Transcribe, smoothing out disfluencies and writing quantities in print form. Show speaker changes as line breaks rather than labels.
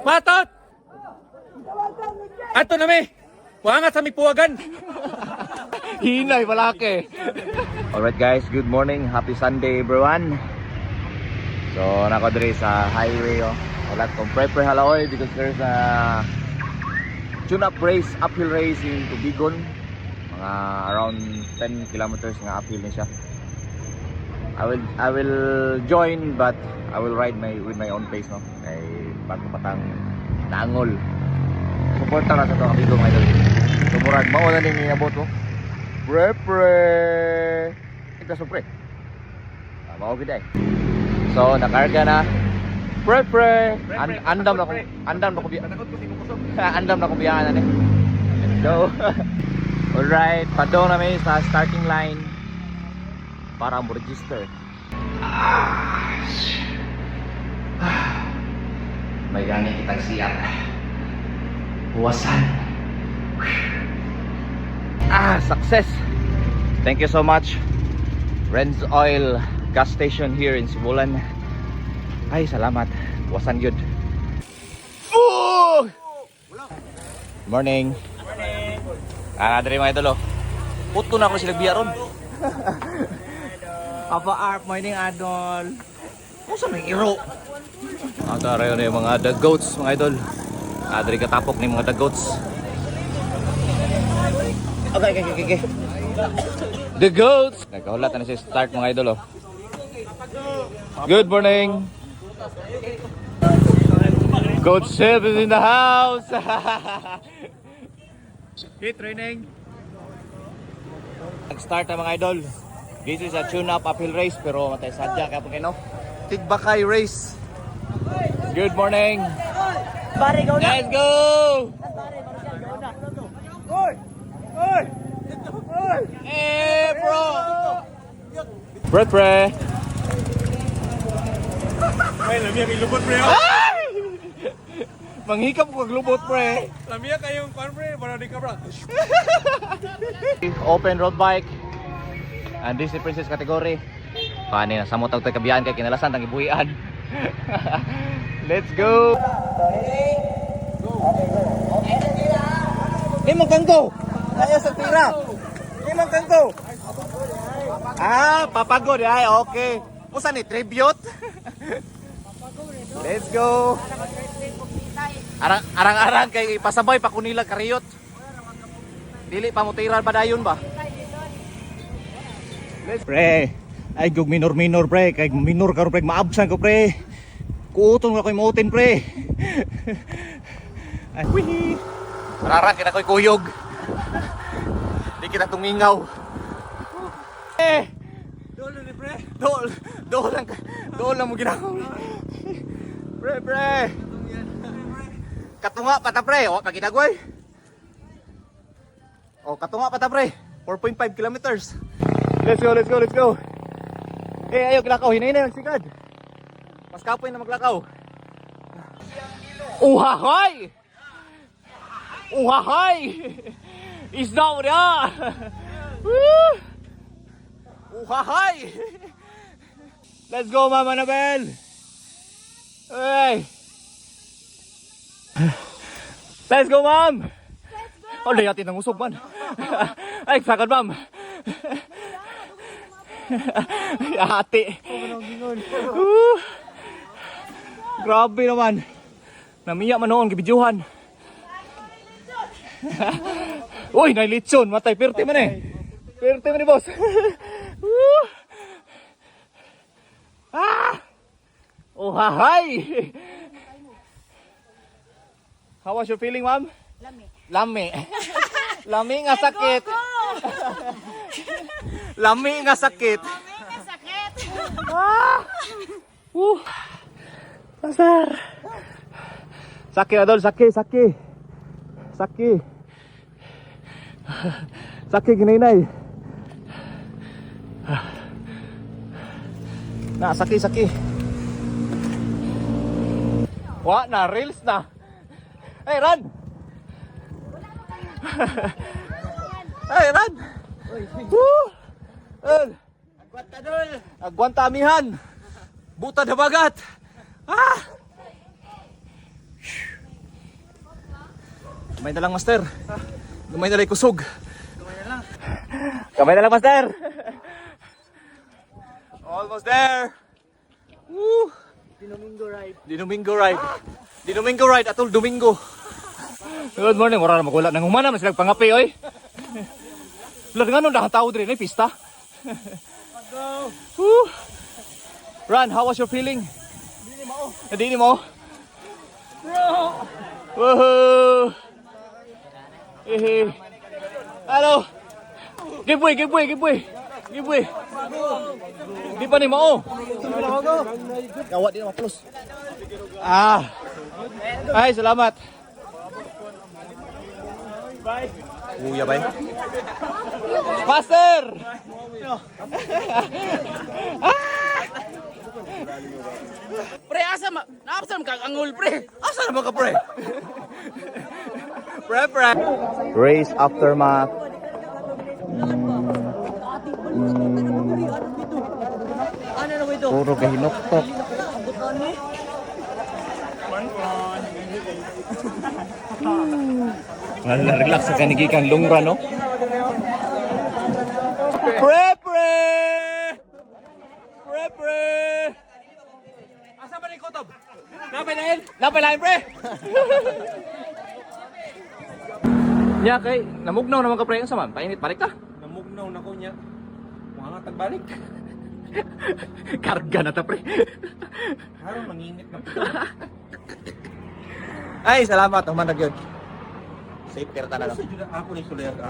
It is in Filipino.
Matot! Ato na mi! Wangat sa mipuwagan!
Hinay, malaki. Alright guys, good morning. Happy Sunday everyone. So, nako diri sa highway wala kong pre halaoy because there's a tune-up race, uphill race in Tubigon. Mga around 10 kilometers nga uphill ni siya. I will join but I will ride with my own pace no. Kay bago patang naangol. Suporta na sa to amigo mga idol. Sumurag mao na ning niabot mo. Pre. Ito so pre. Mao gid ay. So nakarga na. Pre. Andam na ko andam na ko biyahan na ni. Let's go. Alright, padong na may sa starting line para mo register. May gani kitang siyak. Buwasan. Success. Thank you so much. Renz Oil gas station here in Sibulan. Ay, salamat. Buwasan yun. Morning. Dali mga idol. Puto na ako sila biyaron. Papa Arp, morning idol. Kung may iro? Tara yun yung mga the goats mga idol. Dali katapok ni mga the goats. Okay. The goats. Nagkahulat na siya start mga idol. Good morning. Coach Seb is in the house. Hit training. Nag-start na mga idol. This is a tune-up uphill race pero matay sadya kaya pagkino. Tigbakay race. Good morning. Let's go. Bro. Pre.
Ay, lamia kay lubot pre!
Manghikap ko kaglubot pre.
Lamia kayong kwan pre, para di ka bra.
Open road bike. And this is princess category. Kanina sa motog tay kabiyahan kay kinalasan tang ibuhian. Let's go. Imong kanggo. Kaya sa tira. Imong kanggo. Papagod ay okay. Usa ni tribute. Let's go. Arang-arang kay pasabay pa kunila kariyot. Dili pa mo tiran pa dayon ba? Let's pre. Ay gug minor pre, kay minor karon pre maabsan ko pre. Kuuton ko imutin pre. Ay wihi. Arang kita koy kuyog. Di kita tumingaw.
Dolo ni pre.
Dol lang mo ginagawa. Pre. Katunga pa ta pre, kaginagway. Katunga pa ta pre. 4.5 kilometers. Let's go. Ayaw kilakaw, hinay na nagsigad. Mas kapoy na maglakaw. Uhahay! Isda mo niya! Uhahay! Let's go, Mama Nabel! Hey! Let's go, Ma'am! Oh, layatin ng usog, man. Ay, sakad, Ma'am. Ate. Grabe naman. Namiya man noon, gibidyuhan. Uy, nailitson. Matay, pirti man eh. Pirti man eh, boss. Oh, hi! How was your feeling, ma'am? Lami. Lami nga sakit. Lami nga sakit. Pasar. Saki adol, saki. Saki ginainay. Na, saki. Wah, na reels na. Hey, run! Hey, run! Woo! Agwanta amihan. Buta dabagat. Kamay na lang, master. Kamay na lang kusog. Kamay na lang, master. Almost there. Woo! Dinomingo ride atol Domingo. Good morning, wala na magwala nang humana man sila pangapi oy. Lalo nga nung nakatao din ay pista. Woo! Ran, how was your feeling? Hindi mo. Bro. Woohoo! Hello. Give way. Di pa ni mo. Kawat di na plus. Ay, salamat. Bye. Kuya, bye. Master!
Pre, naapsam kang angul, pre.
Asa naman ka, pre? Pre. Race aftermath. Puro kahinoktok. Wala, relax sa kanigikan lungra, no? Pre!
Asa ba ni Kotob?
Napalain, pre! Nya kay, namugnaw naman ka, pre. Ang saman, painit, balik ta.
Namugnaw na ko niya. Mga tagbalik.
Karga na ta, pre.
Harang manginit na po.
Ay, salamat. Human na yun. Safe care talaga.
Ako ni Sulayag.